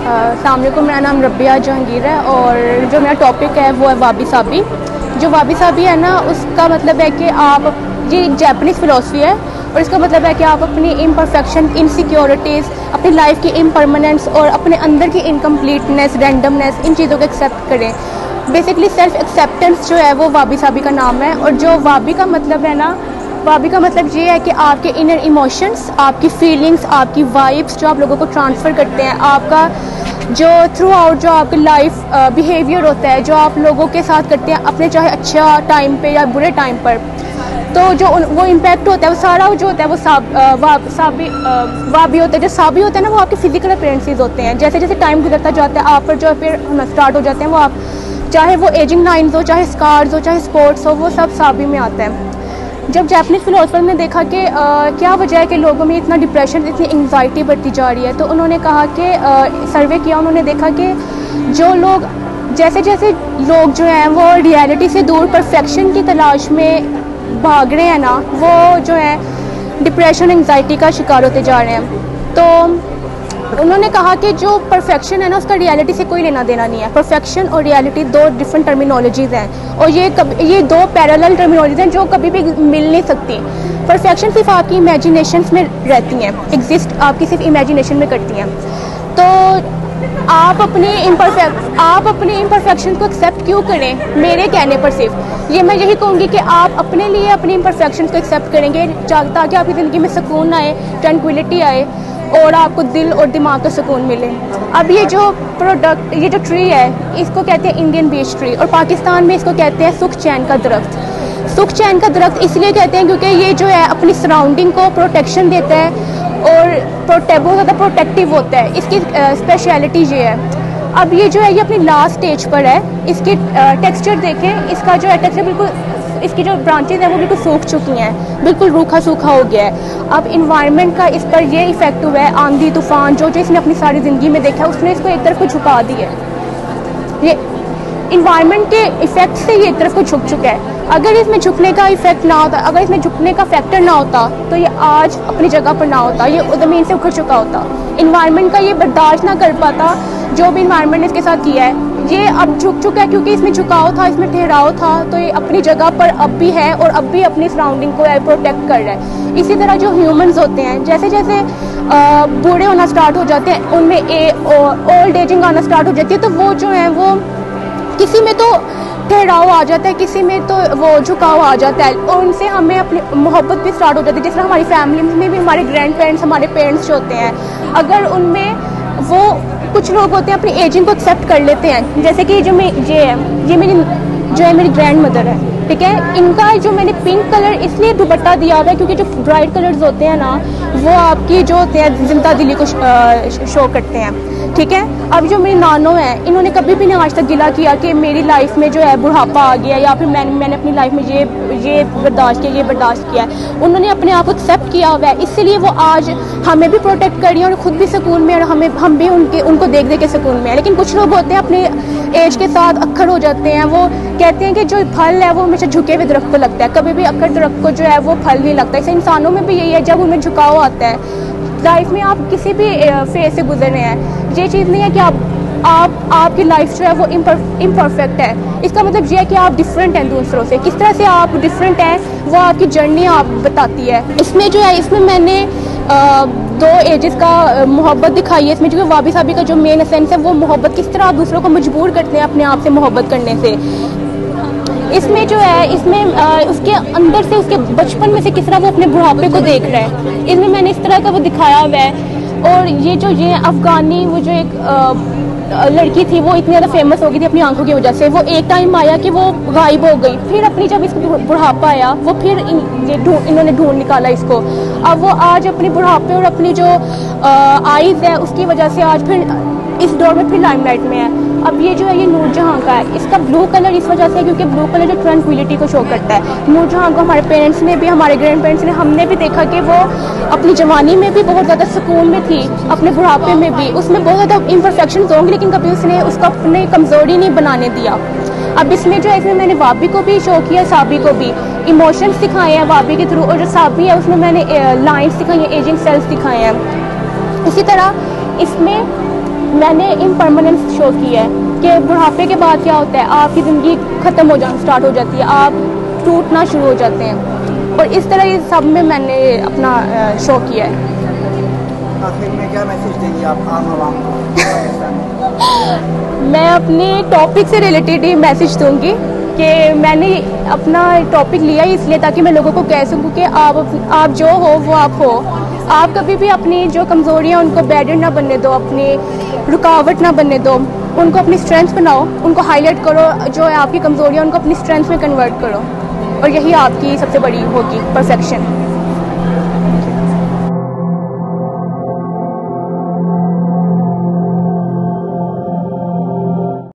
अस्सलाम वालेकुम, मेरा नाम रबिया जहांगीर है और जो मेरा टॉपिक है वो है वाबी साबी। जो वाबी साबी है ना, उसका मतलब है कि आप, ये जैपनीज़ फ़िलासफ़ी है और इसका मतलब है कि आप अपनी इम्परफेक्शन, इनसिक्योरिटीज़, अपनी लाइफ की इम्परमानेंस और अपने अंदर की इनकम्प्लीटनेस, रैंडमनेस, इन चीज़ों को एक्सेप्ट करें। बेसिकली सेल्फ एक्सेप्टेंस जो है वो वाबी साबी का नाम है। और जो वाबी का मतलब है ना, वाबी का मतलब ये है कि आपके इनर इमोशंस, आपकी फीलिंग्स, आपकी वाइब्स जो आप लोगों को ट्रांसफ़र करते हैं, आपका जो थ्रू आउट जो आपकी लाइफ बिहेवियर होता है जो आप लोगों के साथ करते हैं अपने, चाहे अच्छा टाइम पे या बुरे टाइम पर, तो जो वो इम्पैक्ट होता है वो सारा जो होता है वो वाबी होता है। जो साबी होता है ना, वो आपके फिजिकल अपीयरेंसेस होते हैं। जैसे जैसे टाइम गुजरता जाता है आप पर जो फिर स्टार्ट हो जाते हैं, वो आप, चाहे वो एजिंग लाइन्स हो, चाहे स्कार्स हो, चाहे स्पॉट्स हो, वो सब साबी में आता है। जब जैपनीज़ फ़िलासफ़र ने देखा कि क्या वजह है कि लोगों में इतना डिप्रेशन, इतनी एंग्जाइटी बढ़ती जा रही है, तो उन्होंने कहा कि सर्वे किया, उन्होंने देखा कि जो लोग, जैसे जैसे लोग जो हैं वो रियलिटी से दूर परफेक्शन की तलाश में भाग रहे हैं ना, वो जो है डिप्रेशन, एंग्जाइटी का शिकार होते जा रहे हैं। तो उन्होंने कहा कि जो परफेक्शन है ना, उसका रियलिटी से कोई लेना देना नहीं है। परफेक्शन और रियलिटी दो डिफरेंट टर्मिनोलॉजीज़ हैं और ये दो पैरेलल टर्मिनोलॉजीज़ हैं जो कभी भी मिल नहीं सकती। परफेक्शन सिर्फ आपकी इमेजिनेशंस में रहती हैं, एग्जिस्ट आपकी सिर्फ इमेजिनेशन में करती हैं। तो आप अपनी इम्परफेक्शन को एक्सेप्ट क्यों करें? मेरे कहने पर सिर्फ ये मैं यही कहूँगी कि आप अपने लिए अपनी इम्परफेक्शन को एक्सेप्ट करेंगे ताकि आपकी ज़िंदगी में सुकून आए, ट्रैंक्विलिटी आए और आपको दिल और दिमाग का सुकून मिले। अब ये जो ट्री है, इसको कहते हैं इंडियन बीच ट्री और पाकिस्तान में इसको कहते हैं सुख चैन का दरख्त। सुख चैन का दरख्त इसलिए कहते हैं क्योंकि ये जो है अपनी सराउंडिंग को प्रोटेक्शन देता है और बहुत ज़्यादा प्रोटेक्टिव होता है। इसकी स्पेशलिटी ये है। अब ये जो है ये अपनी लास्ट स्टेज पर है। इसकी टेक्सचर देखें, इसका जो है टेक्सचर बिल्कुल, इसकी जो ब्रांचेज हैं वो बिल्कुल सूख चुकी हैं, बिल्कुल रूखा सूखा हो गया है। अब इन्वायरमेंट का इस पर ये इफ़ेक्ट हुआ है, आंधी तूफान जो इसने अपनी सारी ज़िंदगी में देखा है, उसने इसको एक तरफ को झुका दिया है। ये इन्वायरमेंट के इफ़ेक्ट से ये एक तरफ को झुक चुका है। अगर इसमें झुकने का इफ़ेक्ट ना होता, अगर इसमें झुकने का फैक्टर ना होता, तो ये आज अपनी जगह पर ना होता, ये ज़मीन से उखड़ चुका होता। इन्वायरमेंट का ये बर्दाश्त ना कर पाता जो भी इन्वायरमेंट ने इसके साथ किया है। ये अब झुक चुका है क्योंकि इसमें झुकाव था, इसमें ठहराव था, तो ये अपनी जगह पर अब भी है और अब भी अपनी सराउंडिंग को प्रोटेक्ट कर रहा है। इसी तरह जो ह्यूमंस होते हैं, जैसे जैसे बूढ़े होना स्टार्ट हो जाते हैं, उनमें ओल्ड एजिंग आना स्टार्ट हो जाती है, तो वो जो है वो किसी में तो ठहराव आ जाता है, किसी में तो वो झुकाव आ जाता है और उनसे हमें अपनी मोहब्बत भी स्टार्ट हो जाती है। जिस तरह हमारी फैमिली में भी हमारे ग्रैंड पेरेंट्स, हमारे पेरेंट्स जो होते हैं, अगर उनमें वो कुछ लोग होते हैं अपनी एजिंग को एक्सेप्ट कर लेते हैं। जैसे कि ये मेरी ग्रैंड मदर है, ठीक है। इनका जो मैंने पिंक कलर इसलिए दुपट्टा दिया हुआ है क्योंकि जो ब्राइट कलर्स होते हैं ना, वो आपकी जो होते हैं जिंदा दिली को शो करते हैं, ठीक है। अब जो मेरी नानो है, इन्होंने कभी भी नहीं आज तक गिला किया कि मेरी लाइफ में जो है बुढ़ापा आ गया या फिर मैंने अपनी लाइफ में ये बर्दाश्त किया है। उन्होंने अपने आप को एक्सेप्ट किया हुआ है, इसलिए वो आज हमें भी प्रोटेक्ट कर रही है और ख़ुद भी सुकून में, और हम भी उनको देख देख के सुकून में है। लेकिन कुछ लोग होते हैं अपने एज के साथ अक्खर हो जाते हैं, वो कहते हैं कि जो फल है वो हमेशा झुके हुए दरख्त को लगता है, कभी भी अक्खर दरख्त को जो है वो फल नहीं लगता। इसे इंसानों में भी यही है, जब उनमें झुकाव आता है लाइफ में, आप किसी भी फेज से गुजर रहे हैं, ये चीज़ नहीं है कि आपकी लाइफ जो है वो इम्परफेक्ट है। इसका मतलब ये है कि आप डिफरेंट हैं दूसरों से। किस तरह से आप डिफरेंट हैं वो आपकी जर्नी आप बताती है। इसमें जो है, इसमें मैंने 2 एजेस का मोहब्बत दिखाई है। इसमें जो वाबी साबी का जो मेन एसेंस है वो मोहब्बत, किस तरह आप दूसरों को मजबूर करते हैं अपने आप से मोहब्बत करने से। इसमें जो है, इसमें उसके अंदर से, उसके बचपन में से किस तरह वो अपने बुढ़ापे को देख रहा है, इसमें मैंने इस तरह का वो दिखाया हुआ है। और ये अफ़गानी, वो जो एक लड़की थी, वो इतनी ज़्यादा फेमस हो गई थी अपनी आंखों की वजह से। वो एक टाइम आया कि वो गायब हो गई, फिर अपनी जब इसको बुढ़ापा आया, वो फिर इन्होंने ढूंढ निकाला इसको। अब वो आज अपनी बुढ़ापे और अपनी जो आइज़ है उसकी वजह से आज फिर इस दौर में फिर लाइमलाइट में है। अब ये जो है ये नूरजहां का है। इसका ब्लू कलर इस वजह से क्योंकि ब्लू कलर जो ट्रैंक्विलिटी को शो करता है। नूरजहां को हमारे पेरेंट्स ने भी, हमारे ग्रैंड पेरेंट्स ने, हमने भी देखा कि वो अपनी जवानी में भी बहुत ज़्यादा सुकून में थी, अपने बुढ़ापे में भी उसमें बहुत ज़्यादा इम्परफेक्शंस होंगी, लेकिन कभी उसने उसको अपने कमज़ोरी नहीं बनाने दिया। अब इसमें जो है, इसमें मैंने वाबी को भी शो किया, साबी को भी इमोशंस दिखाए हैं वाबी के थ्रू, और जो साबी है उसमें मैंने लाइन्स दिखाई हैं, एजिंग सेल्स दिखाए हैं। इसी तरह इसमें मैंने इम्परमानेंस शो की है कि बुढ़ापे के बाद क्या होता है, आपकी ज़िंदगी ख़त्म हो जाना स्टार्ट हो जाती है, आप टूटना शुरू हो जाते हैं। और इस तरह ये सब में मैंने अपना शो किया है। आखिर में क्या मैसेज देंगी आप आम आवाम को? मैं अपने टॉपिक से रिलेटेड ही मैसेज दूंगी कि मैंने अपना टॉपिक लिया ही इसलिए ताकि मैं लोगों को कह सकूँ कि आप जो हो वो आप हो। आप कभी भी अपनी जो कमज़ोरियाँ उनको बैडन ना बनने दो, अपनी रुकावट ना बनने दो, उनको अपनी स्ट्रेंथ बनाओ, उनको हाईलाइट करो, जो है आपकी कमज़ोरियाँ उनको अपनी स्ट्रेंथ में कन्वर्ट करो, और यही आपकी सबसे बड़ी होगी परफेक्शन।